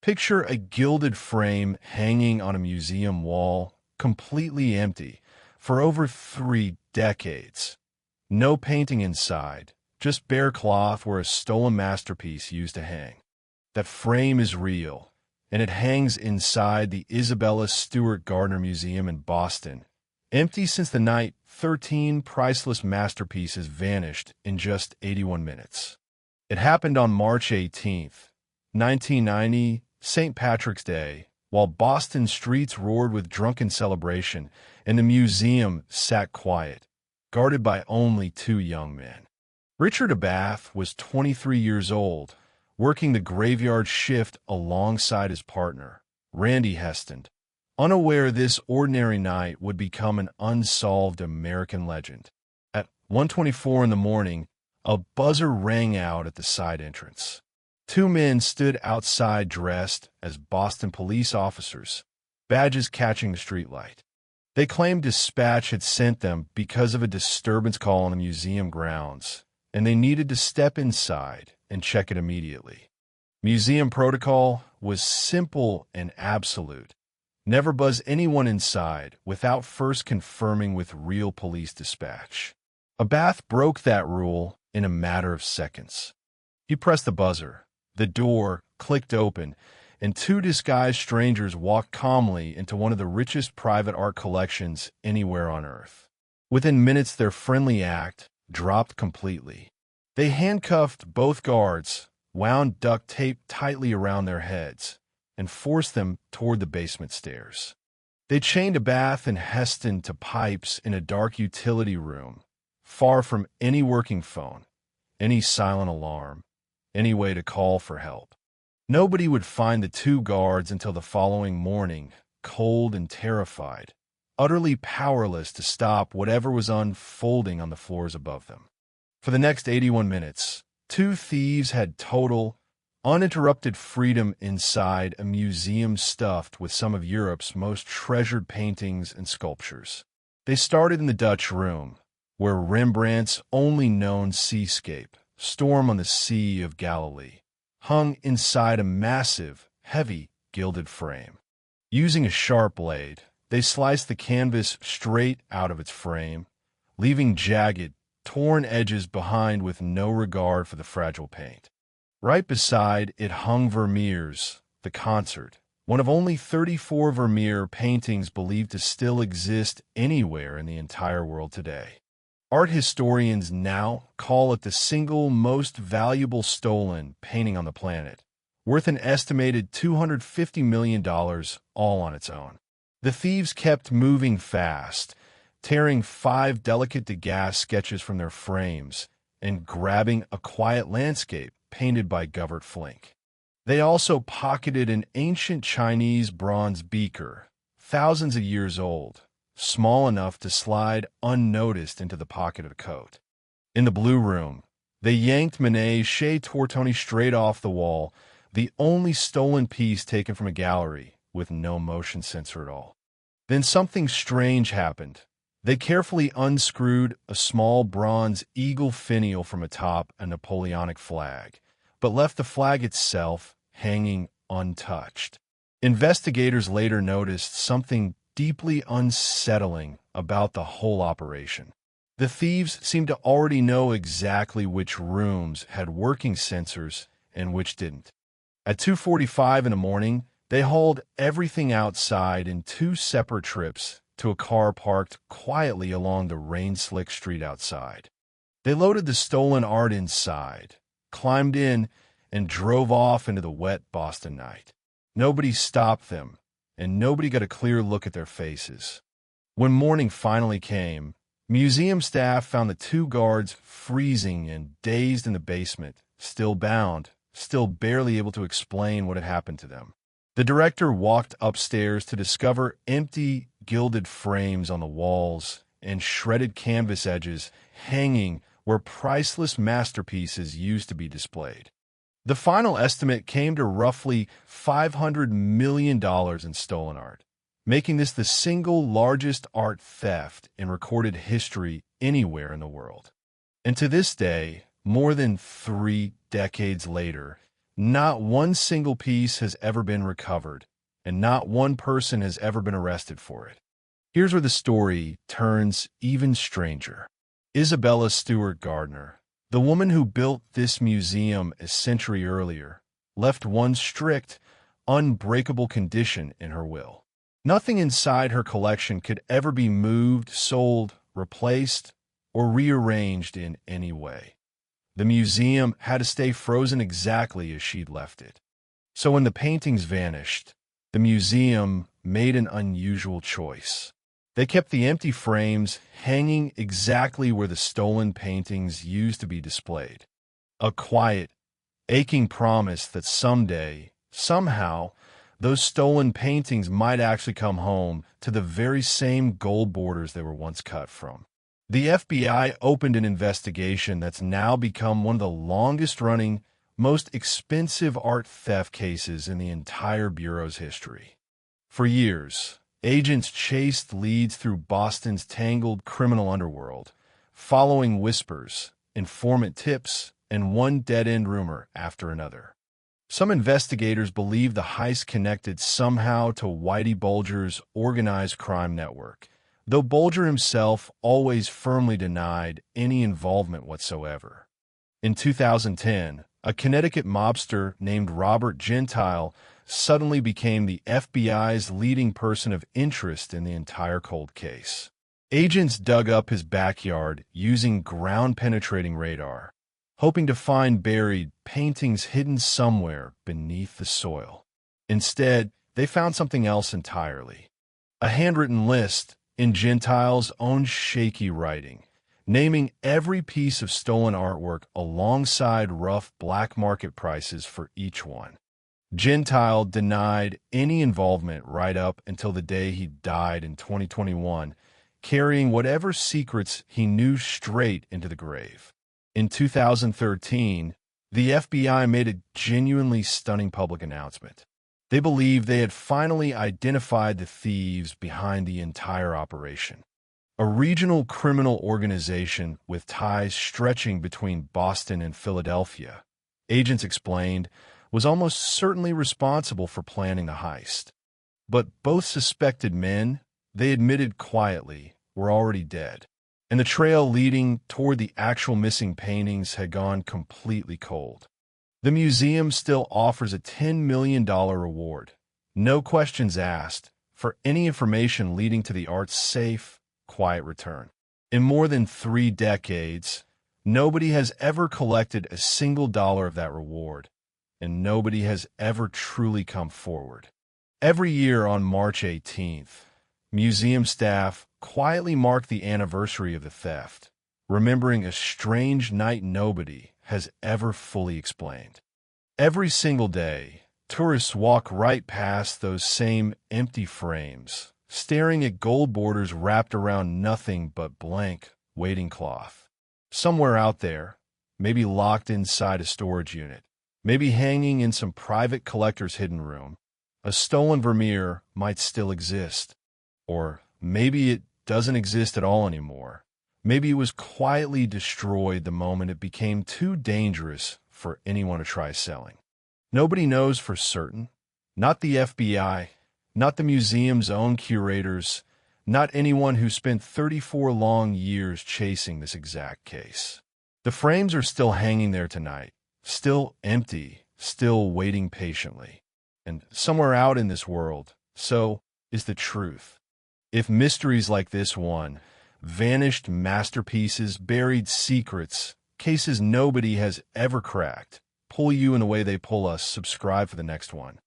Picture a gilded frame hanging on a museum wall, completely empty, for over 3 decades. No painting inside, just bare cloth where a stolen masterpiece used to hang. That frame is real, and it hangs inside the Isabella Stewart Gardner Museum in Boston. Empty since the night 13 priceless masterpieces vanished in just 81 minutes. It happened on March 18th, 1990, St. Patrick's Day, while Boston streets roared with drunken celebration and the museum sat quiet, guarded by only 2 young men. Richard Abath was 23 years old, working the graveyard shift alongside his partner, Randy Heston, unaware this ordinary night would become an unsolved American legend. At 1:24 in the morning, a buzzer rang out at the side entrance. 2 men stood outside dressed as Boston police officers, badges catching the streetlight. They claimed dispatch had sent them because of a disturbance call on the museum grounds, and they needed to step inside and check it immediately. Museum protocol was simple and absolute. Never buzz anyone inside without first confirming with real police dispatch. Abath broke that rule in a matter of seconds. He pressed the buzzer. The door clicked open, and 2 disguised strangers walked calmly into one of the richest private art collections anywhere on Earth. Within minutes, their friendly act dropped completely. They handcuffed both guards, wound duct tape tightly around their heads, and forced them toward the basement stairs. They chained Abath and Heston to pipes in a dark utility room, far from any working phone, any silent alarm, any way to call for help. Nobody would find the 2 guards until the following morning, cold and terrified, utterly powerless to stop whatever was unfolding on the floors above them. For the next 81 minutes, 2 thieves had total, uninterrupted freedom inside a museum stuffed with some of Europe's most treasured paintings and sculptures. They started in the Dutch Room, where Rembrandt's only known seascape, Storm on the Sea of Galilee, hung inside a massive, heavy, gilded frame. Using a sharp blade, they sliced the canvas straight out of its frame, leaving jagged, torn edges behind with no regard for the fragile paint. Right beside it hung Vermeer's The Concert, one of only 34 Vermeer paintings believed to still exist anywhere in the entire world today. Art historians now call it the single most valuable stolen painting on the planet, worth an estimated $250 million all on its own. The thieves kept moving fast, tearing 5 delicate Degas sketches from their frames and grabbing a quiet landscape painted by Govert Flink. They also pocketed an ancient Chinese bronze beaker, thousands of years old, small enough to slide unnoticed into the pocket of a coat. In the Blue Room, they yanked Manet's Chez Tortoni straight off the wall, the only stolen piece taken from a gallery with no motion sensor at all. Then something strange happened. They carefully unscrewed a small bronze eagle finial from atop a Napoleonic flag, but left the flag itself hanging untouched. Investigators later noticed something deeply unsettling about the whole operation. The thieves seemed to already know exactly which rooms had working sensors and which didn't. At 2:45 in the morning, they hauled everything outside in 2 separate trips to a car parked quietly along the rain-slick street outside. They loaded the stolen art inside, climbed in, and drove off into the wet Boston night. Nobody stopped them, and nobody got a clear look at their faces. When morning finally came, museum staff found the 2 guards freezing and dazed in the basement, still bound, still barely able to explain what had happened to them. The director walked upstairs to discover empty, gilded frames on the walls and shredded canvas edges hanging where priceless masterpieces used to be displayed. The final estimate came to roughly $500 million in stolen art, making this the single largest art theft in recorded history anywhere in the world. And to this day, more than 3 decades later, Not one single piece has ever been recovered, and not one person has ever been arrested for it. Here's where the story turns even stranger. Isabella Stewart Gardner, the woman who built this museum a century earlier, left one strict, unbreakable condition in her will. Nothing inside her collection could ever be moved, sold, replaced, or rearranged in any way. The museum had to stay frozen exactly as she'd left it. So when the paintings vanished, the museum made an unusual choice. They kept the empty frames hanging exactly where the stolen paintings used to be displayed. A quiet, aching promise that someday, somehow, those stolen paintings might actually come home to the very same gold borders they were once cut from. The FBI opened an investigation that's now become one of the longest-running, most expensive art theft cases in the entire Bureau's history. For years, agents chased leads through Boston's tangled criminal underworld, following whispers, informant tips, and one dead-end rumor after another. Some investigators believe the heist connected somehow to Whitey Bulger's organized crime network, though Bulger himself always firmly denied any involvement whatsoever. In 2010, a Connecticut mobster named Robert Gentile suddenly became the FBI's leading person of interest in the entire cold case. Agents dug up his backyard using ground-penetrating radar, hoping to find buried paintings hidden somewhere beneath the soil. Instead, they found something else entirely. A handwritten list in Gentile's own shaky writing, naming every piece of stolen artwork alongside rough black market prices for each one. Gentile denied any involvement right up until the day he died in 2021, carrying whatever secrets he knew straight into the grave. In 2013, the FBI made a genuinely stunning public announcement. They believed they had finally identified the thieves behind the entire operation. A regional criminal organization with ties stretching between Boston and Philadelphia, agents explained, was almost certainly responsible for planning the heist. But both suspected men, they admitted quietly, were already dead, and the trail leading toward the actual missing paintings had gone completely cold. The museum still offers a $10 million reward, no questions asked, for any information leading to the art's safe, quiet return. In more than 3 decades, nobody has ever collected a single dollar of that reward, and nobody has ever truly come forward. Every year on March 18th, museum staff quietly mark the anniversary of the theft, remembering a strange night nobody has ever fully explained. Every single day, tourists walk right past those same empty frames, staring at gold borders wrapped around nothing but blank, waiting cloth. Somewhere out there, maybe locked inside a storage unit, maybe hanging in some private collector's hidden room, a stolen Vermeer might still exist. Or maybe it doesn't exist at all anymore. Maybe it was quietly destroyed the moment it became too dangerous for anyone to try selling. Nobody knows for certain. Not the FBI, not the museum's own curators, not anyone who spent 34 long years chasing this exact case. The frames are still hanging there tonight, still empty, still waiting patiently. And somewhere out in this world, so is the truth. If mysteries like this one, vanished masterpieces, buried secrets, cases nobody has ever cracked, pull you in the way they pull us, subscribe for the next one.